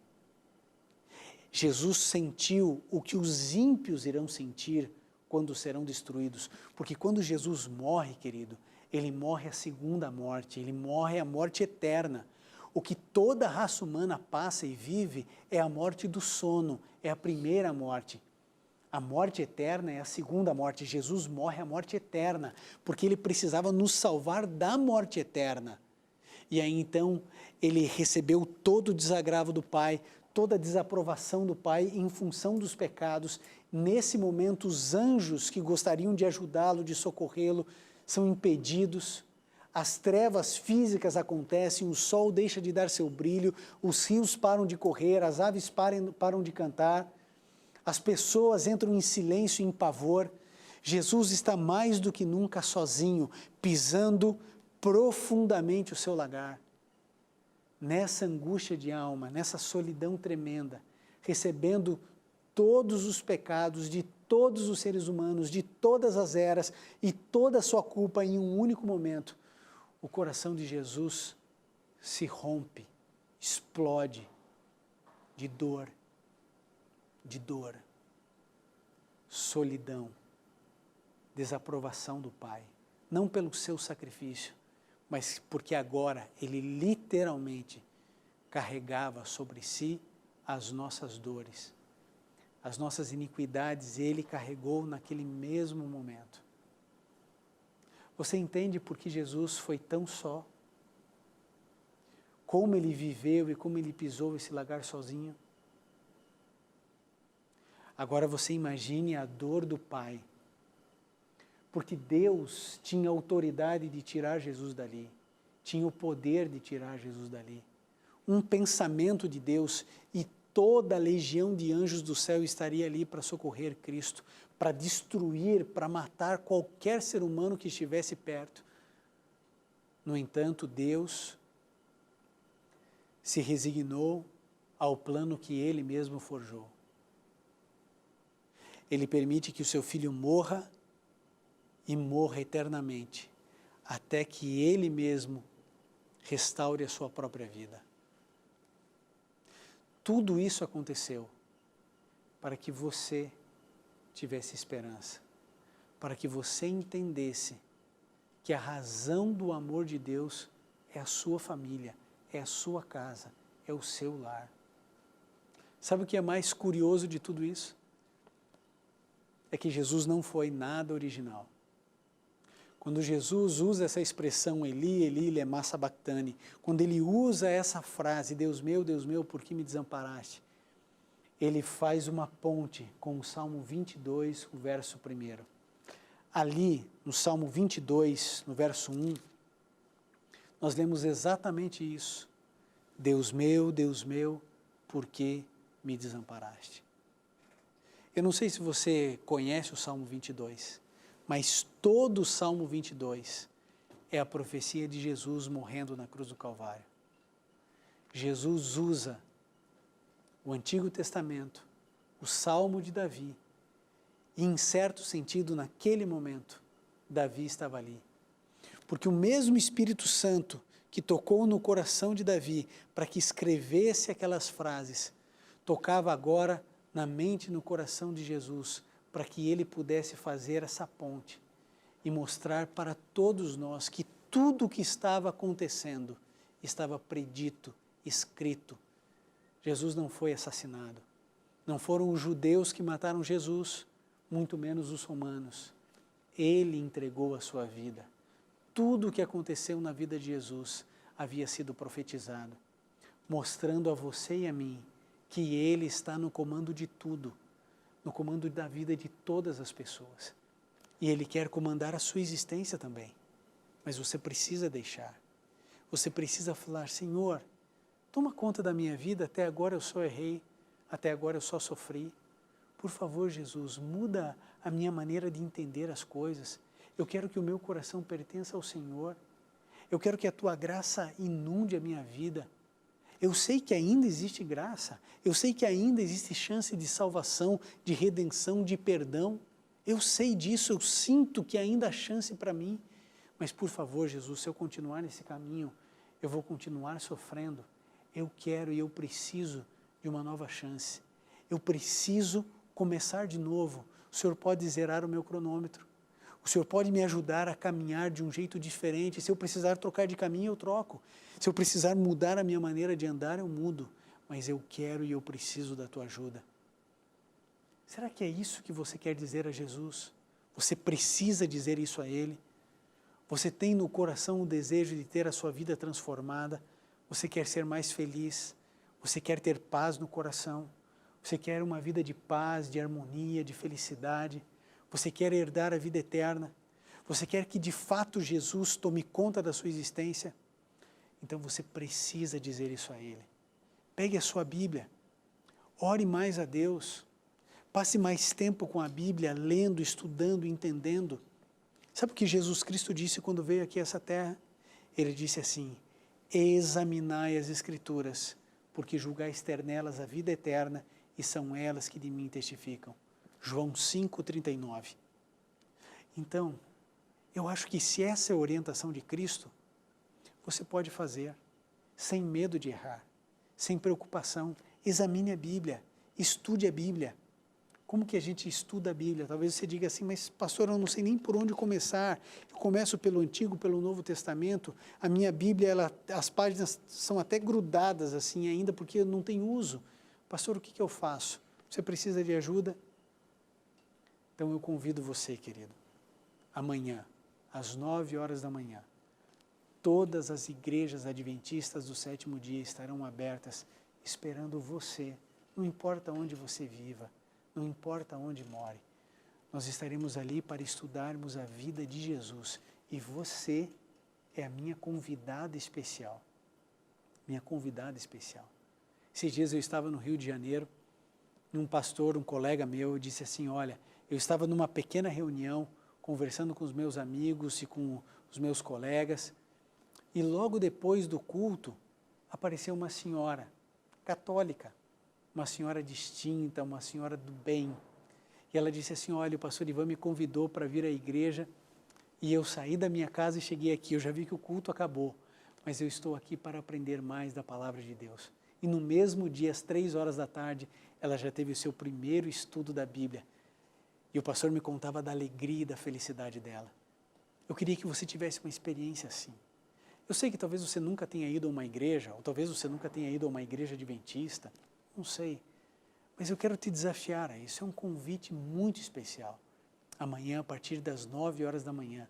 Jesus sentiu o que os ímpios irão sentir quando serão destruídos. Porque quando Jesus morre, querido, ele morre a segunda morte, ele morre a morte eterna. O que toda a raça humana passa e vive é a morte do sono, é a primeira morte. A morte eterna é a segunda morte. Jesus morre a morte eterna, porque ele precisava nos salvar da morte eterna. E aí então ele recebeu todo o desagravo do Pai, toda a desaprovação do Pai em função dos pecados. Nesse momento, os anjos que gostariam de ajudá-lo, de socorrê-lo, são impedidos, as trevas físicas acontecem, o sol deixa de dar seu brilho, os rios param de correr, as aves param de cantar, as pessoas entram em silêncio e em pavor. Jesus está mais do que nunca sozinho, pisando profundamente o seu lagar. Nessa angústia de alma, nessa solidão tremenda, recebendo todos os pecados de todos os seres humanos, de todas as eras e toda a sua culpa em um único momento, o coração de Jesus se rompe, explode de dor, solidão, desaprovação do Pai, não pelo seu sacrifício, mas porque agora ele literalmente carregava sobre si as nossas dores, as nossas iniquidades, ele carregou naquele mesmo momento. Você entende por que Jesus foi tão só? Como ele viveu e como ele pisou esse lagar sozinho? Agora você imagine a dor do Pai, porque Deus tinha autoridade de tirar Jesus dali, tinha o poder de tirar Jesus dali. Um pensamento de Deus e toda a legião de anjos do céu estaria ali para socorrer Cristo, para destruir, para matar qualquer ser humano que estivesse perto. No entanto, Deus se resignou ao plano que Ele mesmo forjou. Ele permite que o seu Filho morra e morra eternamente, até que Ele mesmo restaure a sua própria vida. Tudo isso aconteceu para que você tivesse esperança, para que você entendesse que a razão do amor de Deus é a sua família, é a sua casa, é o seu lar. Sabe o que é mais curioso de tudo isso? É que Jesus não foi nada original. Quando Jesus usa essa expressão Eli, Eli, lema sabachthani, quando ele usa essa frase, Deus meu, por que me desamparaste? Ele faz uma ponte com o Salmo 22, o verso 1. Ali, no Salmo 22, no verso 1, nós lemos exatamente isso. Deus meu, por que me desamparaste? Eu não sei se você conhece o Salmo 22, mas todo o Salmo 22 é a profecia de Jesus morrendo na cruz do Calvário. Jesus usa o Antigo Testamento, o Salmo de Davi, e em certo sentido, naquele momento, Davi estava ali. Porque o mesmo Espírito Santo que tocou no coração de Davi para que escrevesse aquelas frases, tocava agora na mente e no coração de Jesus, para que ele pudesse fazer essa ponte e mostrar para todos nós que tudo o que estava acontecendo estava predito, escrito. Jesus não foi assassinado. Não foram os judeus que mataram Jesus, muito menos os romanos. Ele entregou a sua vida. Tudo o que aconteceu na vida de Jesus havia sido profetizado, mostrando a você e a mim que Ele está no comando de tudo, no comando da vida de todas as pessoas. E Ele quer comandar a sua existência também. Mas você precisa deixar. Você precisa falar, Senhor, toma conta da minha vida, até agora eu só errei, até agora eu só sofri. Por favor, Jesus, muda a minha maneira de entender as coisas. Eu quero que o meu coração pertença ao Senhor. Eu quero que a Tua graça inunde a minha vida. Eu sei que ainda existe graça, eu sei que ainda existe chance de salvação, de redenção, de perdão. Eu sei disso, eu sinto que ainda há chance para mim. Mas, por favor, Jesus, se eu continuar nesse caminho, eu vou continuar sofrendo. Eu quero e eu preciso de uma nova chance. Eu preciso começar de novo. O Senhor pode zerar o meu cronômetro. O Senhor pode me ajudar a caminhar de um jeito diferente. Se eu precisar trocar de caminho, eu troco. Se eu precisar mudar a minha maneira de andar, eu mudo. Mas eu quero e eu preciso da Tua ajuda. Será que é isso que você quer dizer a Jesus? Você precisa dizer isso a Ele? Você tem no coração o desejo de ter a sua vida transformada? Você quer ser mais feliz? Você quer ter paz no coração? Você quer uma vida de paz, de harmonia, de felicidade? Você quer herdar a vida eterna? Você quer que de fato Jesus tome conta da sua existência? Então você precisa dizer isso a Ele. Pegue a sua Bíblia, ore mais a Deus, passe mais tempo com a Bíblia, lendo, estudando, entendendo. Sabe o que Jesus Cristo disse quando veio aqui a essa terra? Ele disse assim, examinai as Escrituras, porque julgais ter nelas a vida eterna e são elas que de mim testificam. João 5,39. Então, eu acho que se essa é a orientação de Cristo, você pode fazer, sem medo de errar, sem preocupação. Examine a Bíblia, estude a Bíblia, Como que a gente estuda a Bíblia? Talvez você diga assim, mas pastor, eu não sei nem por onde começar. Eu começo pelo Antigo, pelo Novo Testamento. A minha Bíblia, as páginas são até grudadas assim ainda, porque não tem uso. Pastor, o que eu faço? Você precisa de ajuda? Então eu convido você, querido, amanhã, às 9 horas da manhã, todas as igrejas adventistas do 7º dia estarão abertas, esperando você. Não importa onde você viva, não importa onde more, nós estaremos ali para estudarmos a vida de Jesus. E você é a minha convidada especial. Minha convidada especial. Esses dias eu estava no Rio de Janeiro, um pastor, um colega meu, disse assim, olha, eu estava numa pequena reunião, conversando com os meus amigos e com os meus colegas, e logo depois do culto, apareceu uma senhora católica, uma senhora distinta, uma senhora do bem. E ela disse assim, olha, o pastor Ivan me convidou para vir à igreja e eu saí da minha casa e cheguei aqui. Eu já vi que o culto acabou, mas eu estou aqui para aprender mais da palavra de Deus. E no mesmo dia, às 3 horas da tarde, ela já teve o seu primeiro estudo da Bíblia. E o pastor me contava da alegria e da felicidade dela. Eu queria que você tivesse uma experiência assim. Eu sei que talvez você nunca tenha ido a uma igreja, ou talvez você nunca tenha ido a uma igreja adventista, não sei, mas eu quero te desafiar a isso, é um convite muito especial. Amanhã, a partir das 9 horas da manhã,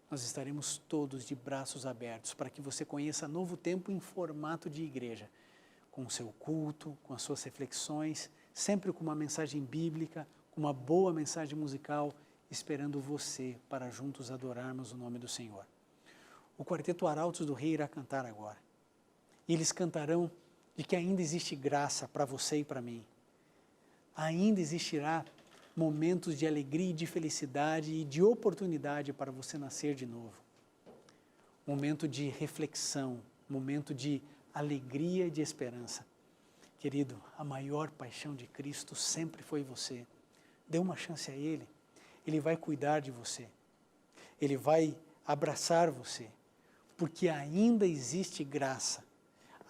nós estaremos todos de braços abertos para que você conheça Novo Tempo em formato de igreja, com o seu culto, com as suas reflexões, sempre com uma mensagem bíblica, com uma boa mensagem musical, esperando você para juntos adorarmos o nome do Senhor. O Quarteto Arautos do Rei irá cantar agora. E eles cantarão de que ainda existe graça para você e para mim. Ainda existirá momentos de alegria e de felicidade e de oportunidade para você nascer de novo. Momento de reflexão, momento de alegria e de esperança. Querido, a maior paixão de Cristo sempre foi você. Dê uma chance a Ele. Ele vai cuidar de você. Ele vai abraçar você. Porque ainda existe graça.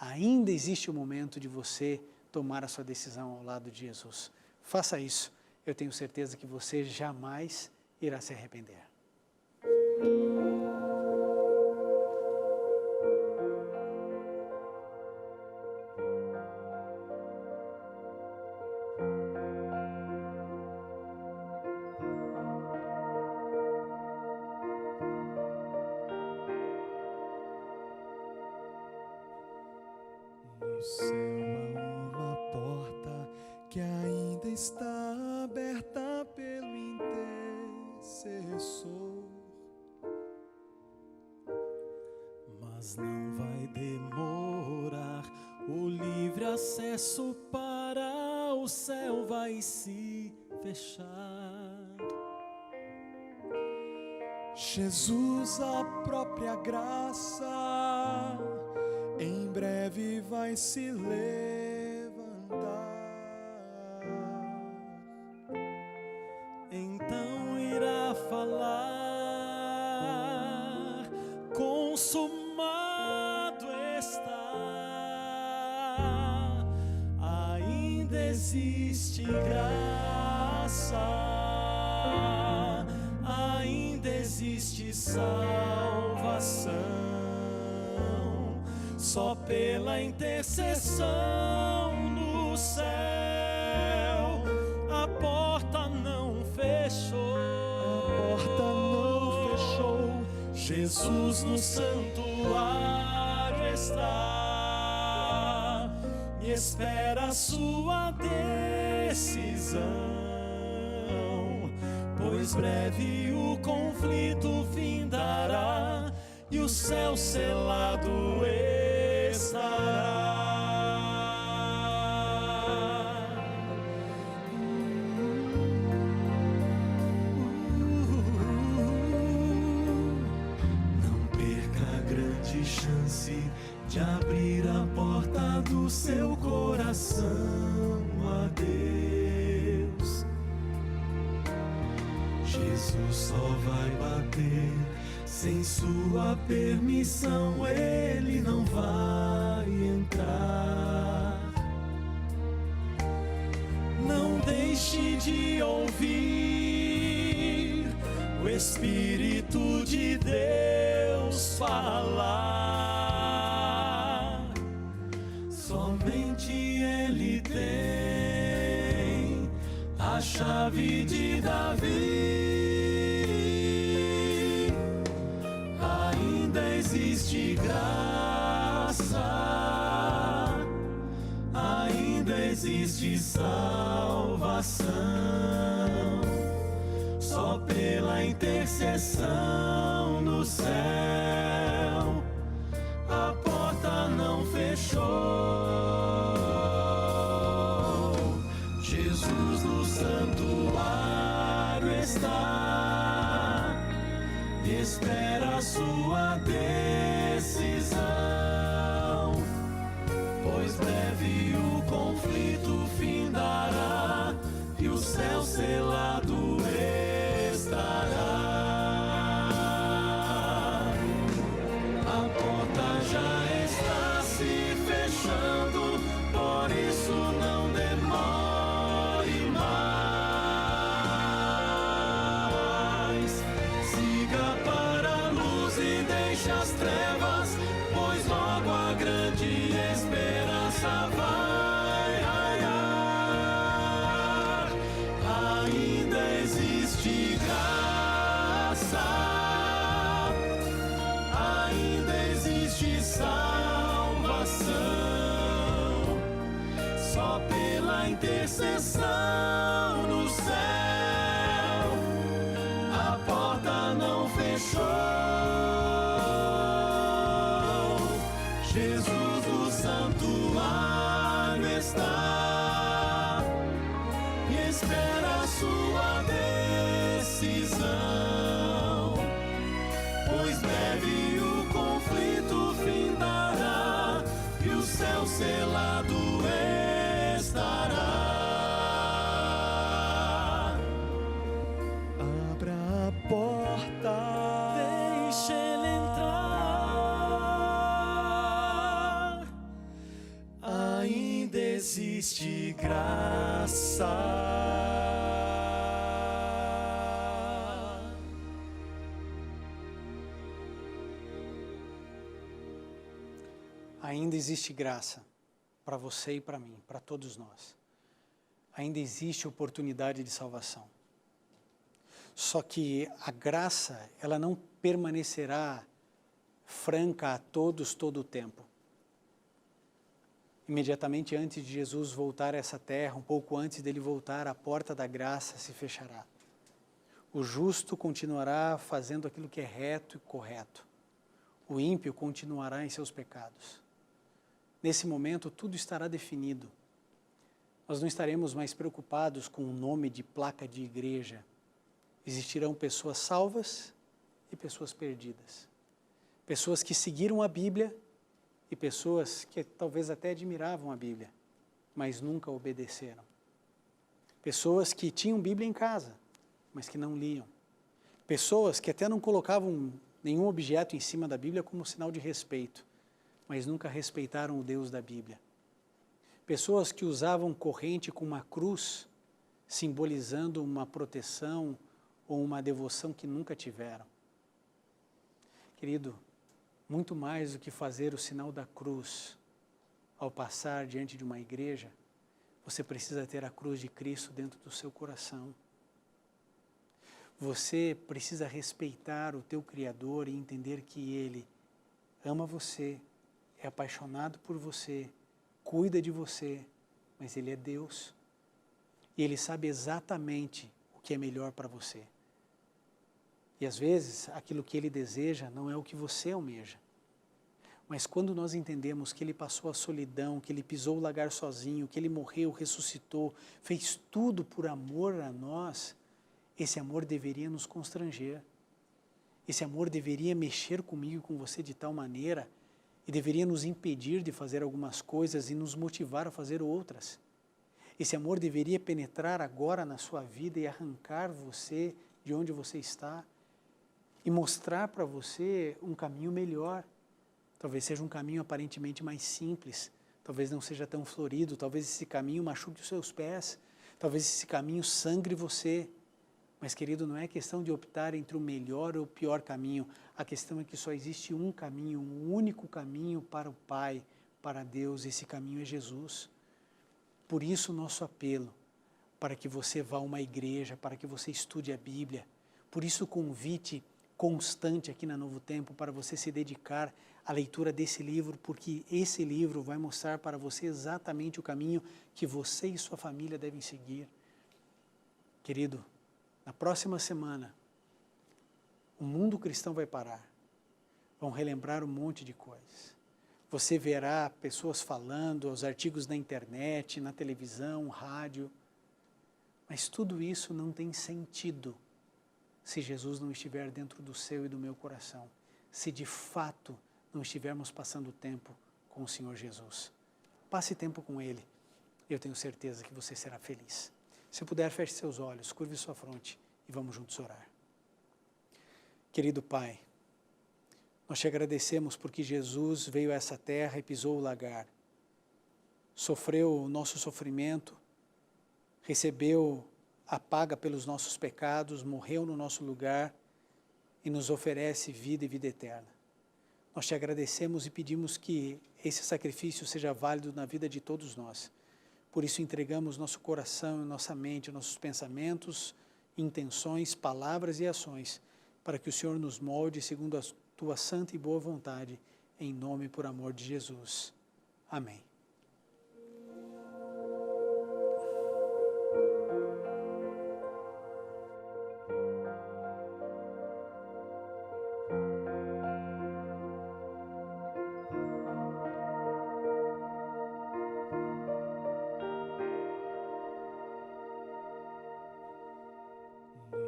Ainda existe o momento de você tomar a sua decisão ao lado de Jesus. Faça isso. Eu tenho certeza que você jamais irá se arrepender. No céu há uma porta que ainda está aberta pelo intercessor, mas não vai demorar. O livre acesso para o céu vai se fechar. Jesus, a própria graça, em breve vai se levantar. Então irá falar: consumado está. Ainda existe graça, ainda existe salvação. Só pela intercessão no céu, a porta não fechou. A porta não fechou. Jesus no santuário está e espera a sua decisão, pois breve o conflito findará e o céu selado estará. Não perca a grande chance de abrir a porta do seu coração a Deus. Jesus só vai bater. Sem sua permissão ele não vai entrar. Não deixe deixe de ouvir o Espírito de Deus falar. Somente Ele tem a chave de Davi. Ainda existe graça, ainda existe salvação. Só pela intercessão no céu a porta não fechou. Jesus no santuário está e espera a sua decisão, pois breve o conflito findará e o céu selado estará. A porta já está se fechando, por isso não demore mais. Siga para a luz e deixe as trevas, pois logo a grande esperança vai raiar. Ainda existe graça, ainda existe salvação. Só pela intercessão no céu a porta não fechou. Jesus no santuário está e espera a sua decisão, pois breve o conflito findará e o céu selado estará. Abra a porta, deixe ele entrar. Ainda existe graça. Ainda existe graça para você e para mim, para todos nós. Ainda existe oportunidade de salvação. Só que a graça, ela não permanecerá franca a todos todo o tempo. Imediatamente antes de Jesus voltar a essa terra, um pouco antes dele voltar, a porta da graça se fechará. O justo continuará fazendo aquilo que é reto e correto. O ímpio continuará em seus pecados. Nesse momento, tudo estará definido. Nós não estaremos mais preocupados com o nome de placa de igreja. Existirão pessoas salvas e pessoas perdidas. Pessoas que seguiram a Bíblia e pessoas que talvez até admiravam a Bíblia, mas nunca obedeceram. Pessoas que tinham Bíblia em casa, mas que não liam. Pessoas que até não colocavam nenhum objeto em cima da Bíblia como sinal de respeito, mas nunca respeitaram o Deus da Bíblia. Pessoas que usavam corrente com uma cruz, simbolizando uma proteção ou uma devoção que nunca tiveram. Querido, muito mais do que fazer o sinal da cruz ao passar diante de uma igreja, você precisa ter a cruz de Cristo dentro do seu coração. Você precisa respeitar o teu Criador e entender que Ele ama você, é apaixonado por você, cuida de você, mas Ele é Deus. E Ele sabe exatamente o que é melhor para você. E às vezes, aquilo que Ele deseja não é o que você almeja. Mas quando nós entendemos que Ele passou a solidão, que Ele pisou o lagar sozinho, que Ele morreu, ressuscitou, fez tudo por amor a nós, esse amor deveria nos constranger. Esse amor deveria mexer comigo e com você de tal maneira e deveria nos impedir de fazer algumas coisas e nos motivar a fazer outras. Esse amor deveria penetrar agora na sua vida e arrancar você de onde você está e mostrar para você um caminho melhor. Talvez seja um caminho aparentemente mais simples, talvez não seja tão florido, talvez esse caminho machuque os seus pés, Talvez esse caminho sangre você. Mas, querido, não é questão de optar entre o melhor ou o pior caminho. A questão é que só existe um caminho, um único caminho para o Pai, para Deus. Esse caminho é Jesus. Por isso, o nosso apelo, para que você vá a uma igreja, para que você estude a Bíblia. Por isso, o convite constante aqui na Novo Tempo, para você se dedicar à leitura desse livro, porque esse livro vai mostrar para você exatamente o caminho que você e sua família devem seguir. Querido, na próxima semana, o mundo cristão vai parar. Vão relembrar um monte de coisas. Você verá pessoas falando, os artigos na internet, na televisão, rádio. Mas tudo isso não tem sentido se Jesus não estiver dentro do seu e do meu coração. Se de fato não estivermos passando tempo com o Senhor Jesus. Passe tempo com Ele. Eu tenho certeza que você será feliz. Se puder, feche seus olhos, curve sua fronte e vamos juntos orar. Querido Pai, nós te agradecemos porque Jesus veio a essa terra e pisou o lagar. Sofreu o nosso sofrimento, recebeu a paga pelos nossos pecados, morreu no nosso lugar e nos oferece vida e vida eterna. Nós te agradecemos e pedimos que esse sacrifício seja válido na vida de todos nós. Por isso entregamos nosso coração, nossa mente, nossos pensamentos, intenções, palavras e ações, para que o Senhor nos molde segundo a tua santa e boa vontade, em nome e por amor de Jesus. Amém.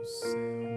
No céu